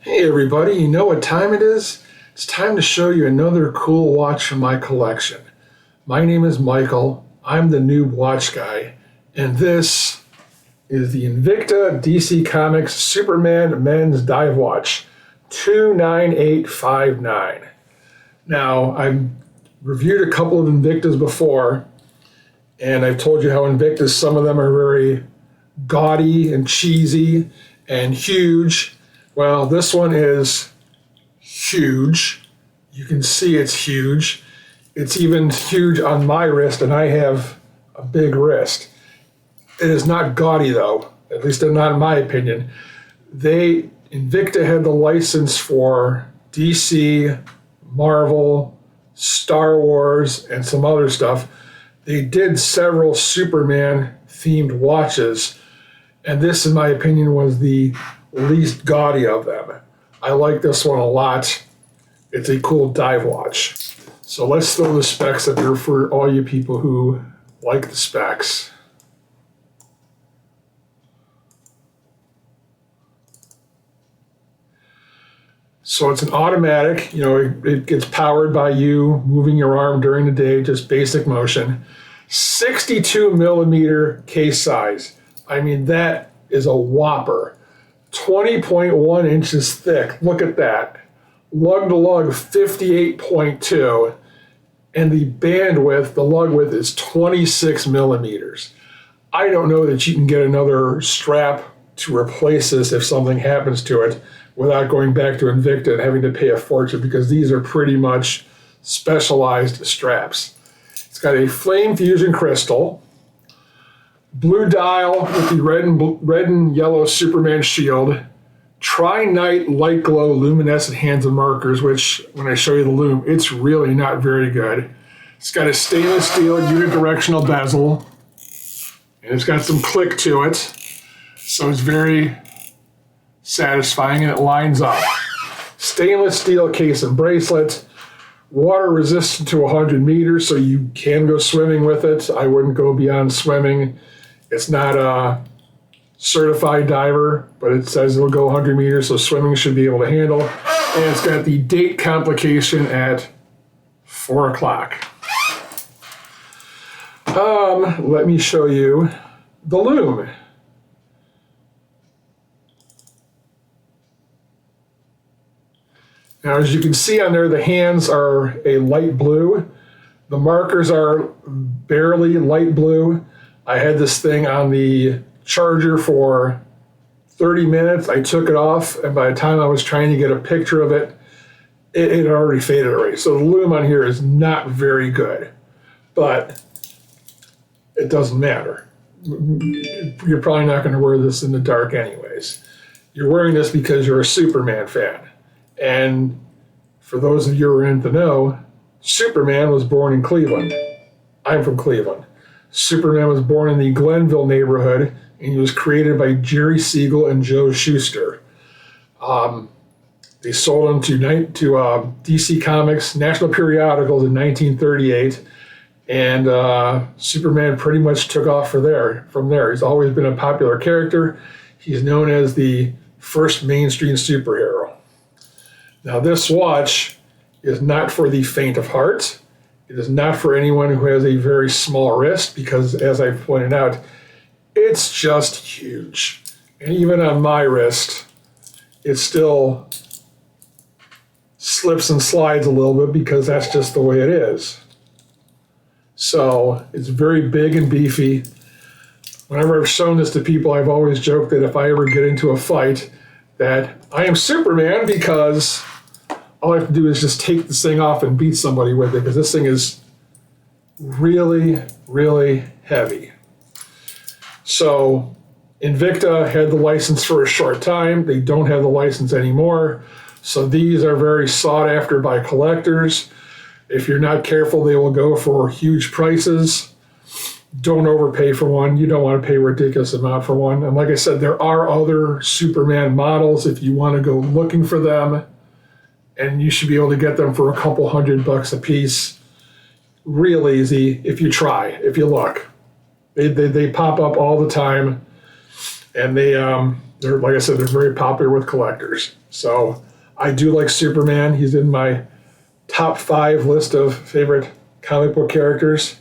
Hey everybody, you know what time it is? It's time to show you another cool watch from my collection. My name is Michael, I'm the noob watch guy, and this is the Invicta DC Comics Superman Men's Dive Watch 29859. Now, I've reviewed a couple of Invictas before, and I've told you how Invictas, some of them are very gaudy and cheesy and huge. Well, this one is huge. You can see it's huge. It's even huge on my wrist, and I have a big wrist. It is not gaudy, though, at least not in my opinion. Invicta had the license for DC, Marvel, Star Wars, and some other stuff. They did several Superman-themed watches, and this, in my opinion, was the least gaudy of them. I like this one a lot. It's a cool dive watch. So let's throw the specs up here for all you people who like the specs. So it's an automatic, it gets powered by you moving your arm during the day, just basic motion. 62 millimeter case size. I mean, that is a whopper. 20.1 inches thick. Look at that. Lug to lug 58.2. And the bandwidth, the lug width, is 26 millimeters. I don't know that you can get another strap to replace this if something happens to it without going back to Invicta and having to pay a fortune, because these are pretty much specialized straps. It's got a flame fusion crystal, blue dial with the red and yellow Superman shield, Trinite Liteglow luminescent hands and markers, which when I show you the lume, it's really not very good. It's got a stainless steel Uni-Directional bezel, and it's got some click to it, so it's very satisfying, and it lines up. Stainless steel case and bracelet, water resistant to 100 meters, so you can go swimming with it. I wouldn't go beyond swimming. It's not a certified diver, but it says it'll go 100 meters, so swimming should be able to handle. And it's got the date complication at 4 o'clock. Let me show you the lume. Now, as you can see on there, the hands are a light blue. The markers are barely light blue. I had this thing on the charger for 30 minutes. I took it off, and by the time I was trying to get a picture of it, it had already faded already. So the lume on here is not very good, but it doesn't matter. You're probably not going to wear this in the dark anyways. You're wearing this because you're a Superman fan. And for those of you who are in the know, Superman was born in Cleveland. I'm from Cleveland. Superman was born in the Glenville neighborhood, and he was created by Jerry Siegel and Joe Shuster. They sold him to DC Comics, National Periodicals in 1938, and Superman pretty much took off from there. He's always been a popular character. He's known as the first mainstream superhero. Now, this watch is not for the faint of heart. It is not for anyone who has a very small wrist, because, as I pointed out, it's just huge. And even on my wrist, it still slips and slides a little bit, because that's just the way it is. So it's very big and beefy. Whenever I've shown this to people, I've always joked that if I ever get into a fight, that I am Superman, because all I have to do is just take this thing off and beat somebody with it, because this thing is really, really heavy. So Invicta had the license for a short time. They don't have the license anymore. So these are very sought after by collectors. If you're not careful, they will go for huge prices. Don't overpay for one. You don't want to pay a ridiculous amount for one. And like I said, there are other Superman models if you want to go looking for them. And you should be able to get them for a couple $100 a piece. Real easy if you try, if you look. They pop up all the time, and they're, like I said, they're very popular with collectors. So I do like Superman. He's in my top 5 list of favorite comic book characters.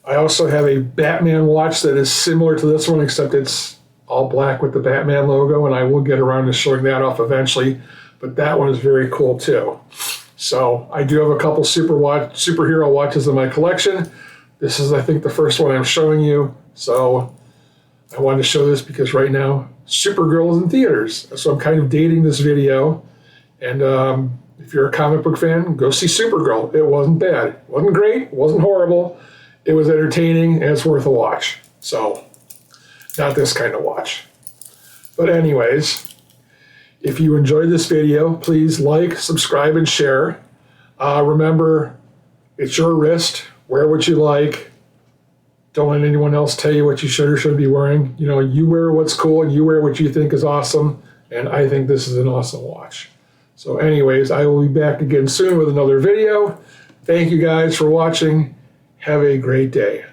I also have a Batman watch that is similar to this one, except it's all black with the Batman logo, and I will get around to showing that off eventually. But that one is very cool too. So I do have a couple superhero watches in my collection. This is, I think, the first one I'm showing you. So I wanted to show this because right now Supergirl is in theaters. So I'm kind of dating this video. And if you're a comic book fan, go see Supergirl. It wasn't bad. It wasn't great. It wasn't horrible. It was entertaining, and it's worth a watch. So not this kind of watch. But anyways, if you enjoyed this video, please like, subscribe, and share. Remember, it's your wrist. Wear what you like. Don't let anyone else tell you what you should or shouldn't be wearing. You know, you wear what's cool, and you wear what you think is awesome. And I think this is an awesome watch. So anyways, I will be back again soon with another video. Thank you guys for watching. Have a great day.